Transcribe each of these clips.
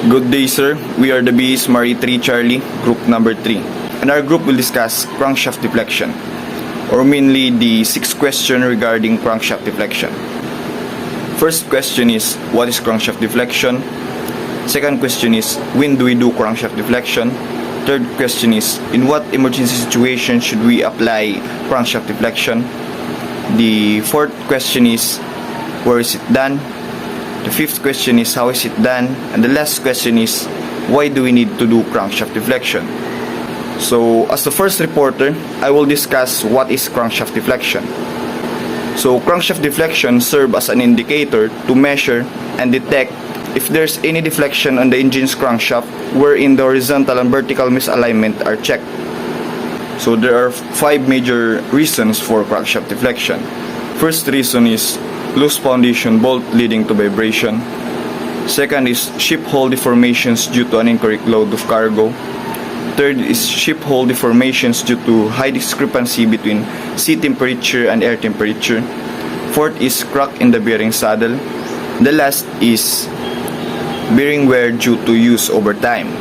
Good day, sir. We are the BS Marie 3 Charlie, group number 3. And our group will discuss crankshaft deflection, or mainly the 6th question regarding crankshaft deflection. First question is, what is crankshaft deflection? Second question is, when do we do crankshaft deflection? Third question is, in what emergency situation should we apply crankshaft deflection? The fourth question is, where is it done? The fifth question is, how is it done? And the last question is, why do we need to do crankshaft deflection? So, as the first reporter, I will discuss what is crankshaft deflection. So, crankshaft deflection serves as an indicator to measure and detect if there's any deflection on the engine's crankshaft wherein the horizontal and vertical misalignment are checked. So, there are 5 major reasons for crankshaft deflection. First reason is loose foundation bolt leading to vibration. Second is ship hole deformations due to an incorrect load of cargo. Third is ship hole deformations due to high discrepancy between sea temperature and air temperature. Fourth is crack in the bearing saddle. The last is bearing wear due to use over time.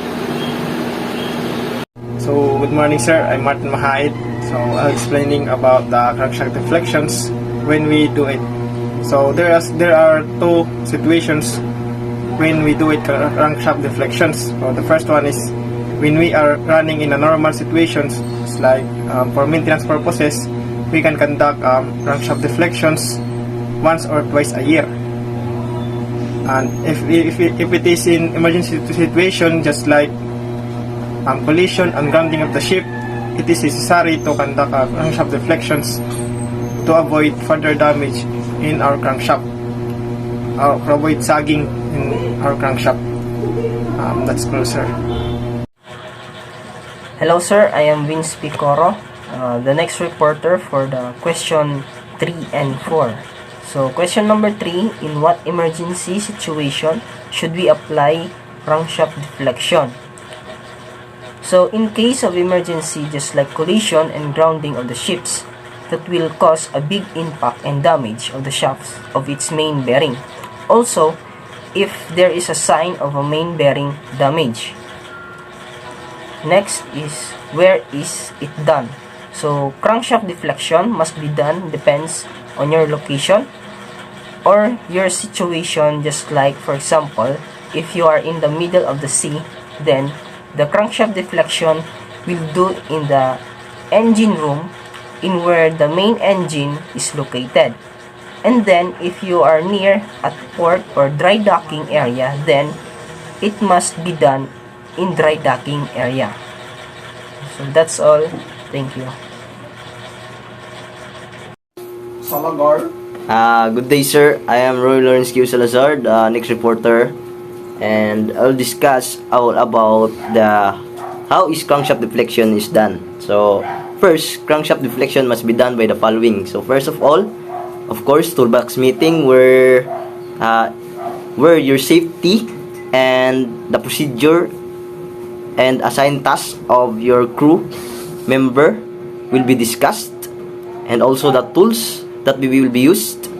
So, good morning, sir. I'm Martin Mahait. So, I'm explaining about the crankshaft deflections when we do it. So, there are 2 situations when we do it, crankshaft deflections. So, the first one is when we are running in a normal situations, it's like for maintenance purposes, we can conduct crankshaft deflections once or twice a year. And if it is in emergency situation, just like collision and grounding of the ship, it is necessary to conduct crankshaft deflections to avoid further damage in our crankshaft, or avoid sagging in our crankshaft. That's cool, sir. Hello sir, I am Vince Picoro, the next reporter for the question 3 and 4. So question number 3, in what emergency situation should we apply crankshaft deflection? So in case of emergency, just like collision and grounding of the ships, that will cause a big impact and damage of the shafts of its main bearing. Also, if there is a sign of a main bearing damage. Next is, where is it done? So, crankshaft deflection must be done depends on your location or your situation. Just like, for example, if you are in the middle of the sea, then the crankshaft deflection will do in the engine room in where the main engine is located. And then, if you are near at port or dry docking area, then it must be done in dry docking area. So that's all. Thank you. Salagor. Good day, sir. I am Roy Lawrence Q. Salazar, the next reporter, and I'll discuss all about how is crankshaft deflection is done. So, first, crankshaft deflection must be done by the following. So, first of all, of course, toolbox meeting where your safety and the procedure and assigned tasks of your crew member will be discussed, and also the tools that will be used.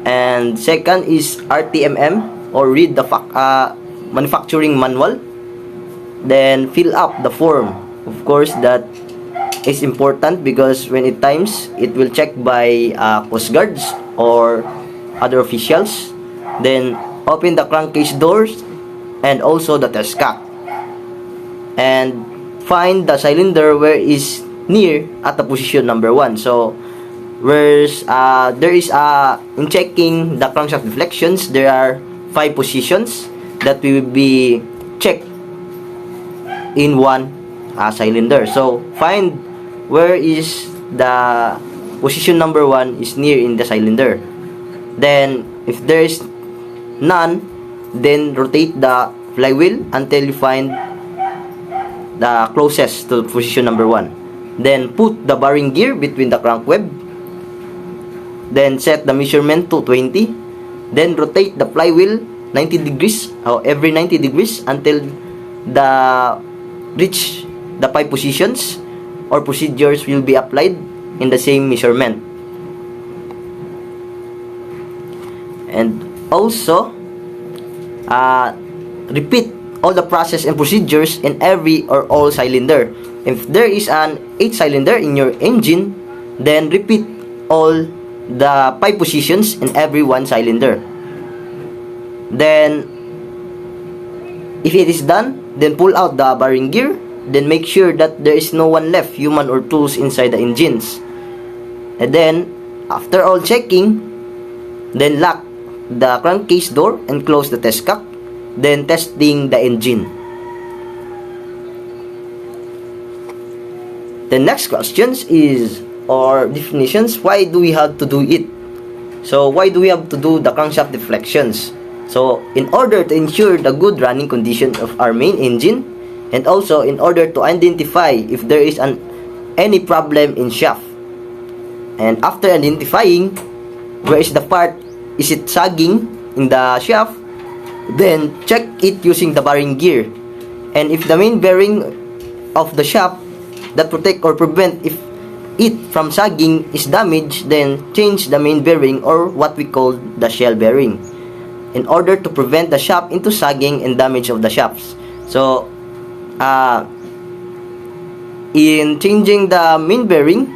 And second is RTMM, or read the manufacturing manual. Then fill up the form. Of course, that is important because when it times, it will check by coast guards or other officials. Then open the crankcase doors and also the test cap. And find the cylinder where is near at the position number 1. So, whereas there is in checking the crankshaft deflections, there are 5 positions that will be checked in one cylinder. So, find where is the position number 1 is near in the cylinder. Then, if there is none, then rotate the flywheel until you find the closest to position number 1. Then, put the bearing gear between the crank web. Then, set the measurement to 20. Then, rotate the flywheel 90 degrees, every 90 degrees until reach the 5 positions or procedures will be applied in the same measurement. And also repeat all the process and procedures in every or all cylinder. If there is an 8 cylinder in your engine, then repeat all the 5 positions in every one cylinder. Then, if it is done, then pull out the bearing gear. Then make sure that there is no one left, human or tools, inside the engines. And then, after all checking, then lock the crankcase door and close the test cock. Then testing the engine. The next questions is, or definitions, why do we have to do it? So, why do we have to do the crankshaft deflections? So, in order to ensure the good running condition of our main engine, and also in order to identify if there is any problem in shaft. And after identifying where is the part, is it sagging in the shaft, then check it using the bearing gear. And if the main bearing of the shaft that protect or prevent if it from sagging is damaged, then change the main bearing, or what we call the shell bearing, in order to prevent the shaft into sagging and damage of the shafts. So, in changing the main bearing,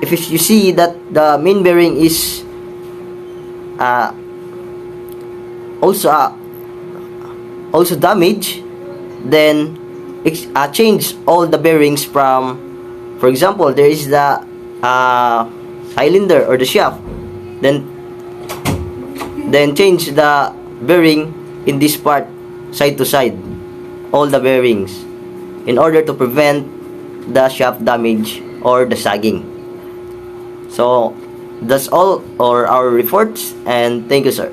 if you see that the main bearing is also damaged, then change all the bearings from, for example, there is the cylinder or the shaft, then change the bearing in this part, side to side, all the bearings, in order to prevent the shaft damage or the sagging. So that's all, or our reports, and thank you, sir.